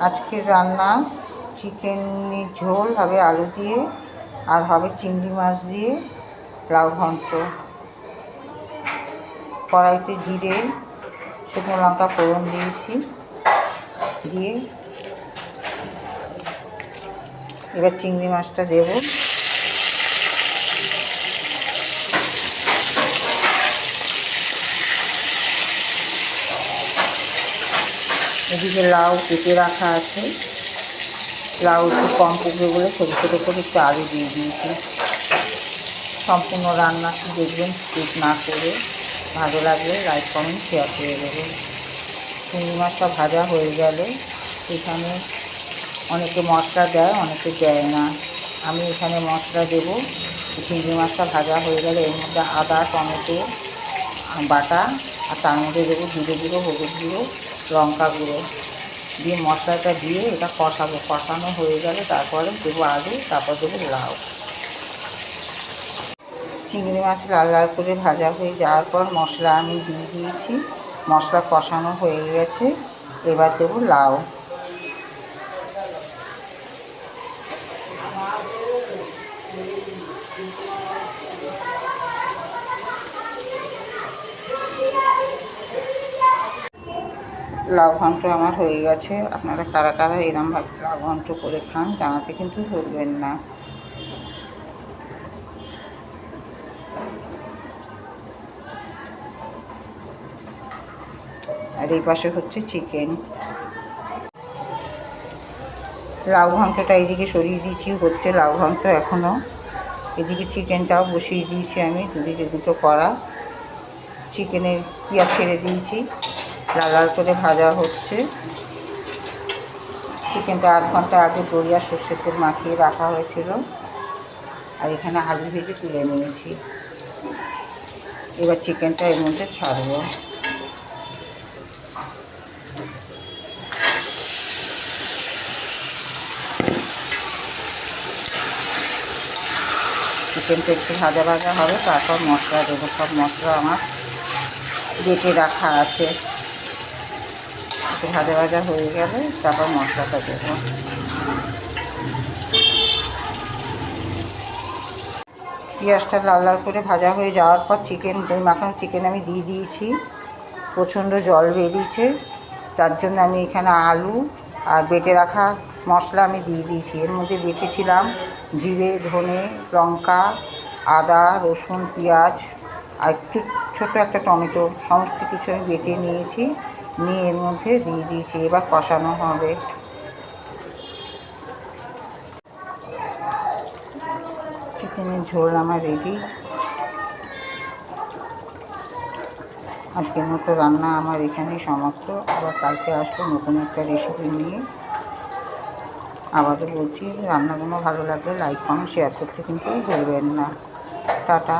আজকের রান্না চিকেনের ঝোল হবে আলু দিয়ে, আর হবে চিংড়ি মাছ দিয়ে লাউ ঘন্ট। কড়াইতে জিরে শুকনো লঙ্কা ফোড়ন দিয়েছি, দিয়ে এবার চিংড়ি মাছটা দেব। এদিকে লাউ কেটে রাখা আছে, লাউ একটু কম পড়বে বলে ছোটো ছোটো করে একটু আলু দিয়ে দিয়েছি। সম্পূর্ণ রান্নাটি দেখবেন, স্কিপ না করে। ভালো লাগলে লাইক কমেন্ট শেয়ার করে দেবেন। চিংড়ি মাছটা ভাজা হয়ে গেলে এখানে অনেকে মশলা দেয়, অনেকে দেয় না। আমি এখানে মশলা দেব। চিংড়ি মাছটা ভাজা হয়ে গেলে এর মধ্যে আদা টমেটো বাটা, আর তার মধ্যে দেবো জিরে গুঁড়ো, হলুদ গুঁড়ো, লঙ্কা গুঁড়ো দিয়ে মশলাটা দিয়ে এটা কষাবো। কষানো হয়ে গেলে তারপরে দেবো আলু, তারপর দেবো লাউ। চিংড়ি মাছ লাল লাল করে ভাজা হয়ে যাওয়ার পর মশলা আমি দিয়ে দিয়েছি, মশলা কষানো হয়ে গেছে। এবার দেবো লাউ। লাউ ঘন্ট আমার হয়ে গেছে। আপনারা কারা কারা এরমভাবে লাউ ঘন্ট করে খান জানাতে কিন্তু ভুলবেন না। আর এই পাশে হচ্ছে চিকেন। লাউ ঘন্টটা এইদিকে সরিয়ে দিয়েছি, হচ্ছে লাউ ঘন্ট এখনও। এদিকে চিকেনটাও বসিয়ে দিয়েছি আমি, দুদিকে দুটো কড়া। চিকেনের পেঁয়াজ ছেড়ে দিয়েছি, লাল লাল করে ভাজা হচ্ছে। চিকেনটা 8 ঘন্টা আগে দই আর সর্ষের তেল মাখিয়ে রাখা হয়েছিল, আর এখানে আলু ভেজে তুলে নিয়েছি। এবার চিকেনটা এর মধ্যে ছাড়বো। চিকেনটা একটু ভাজা ভাজা হবে, তারপর মশলা দেবো। সব মশলা আমার বেটে রাখা আছে। একটু ভাজা ভাজা হয়ে গেলে তারপর মশলাটা দেবো। পেঁয়াজটা লাল লাল করে ভাজা হয়ে যাওয়ার পর দই মাখানো চিকেন আমি দিয়ে দিয়েছি। প্রচণ্ড জল বেরিয়েছে, তার জন্য আমি এখানে আলু আর বেটে রাখা মশলা আমি দিয়ে দিয়েছি। এর মধ্যে বেটেছিলাম জিরে, ধনে, লঙ্কা, আদা, রসুন, পেঁয়াজ আর একটু ছোটো একটা টমেটো, সমস্ত কিছু আমি বেটে নিয়েছি, নিয়ে এর মধ্যে দিয়ে দিয়েছি। এবার কষানো হবে। চিকেনের ঝোল আমার রেডি। আজকের মতো রান্না আমার এখানেই সমাপ্ত। আবার কালকে আসবো নতুন একটা রেসিপি নিয়ে। আবারও বলছি, রান্নাগুলো ভালো লাগলে লাইক কমেন্ট শেয়ার করতে কিন্তু ভুলবেন না। টাটা।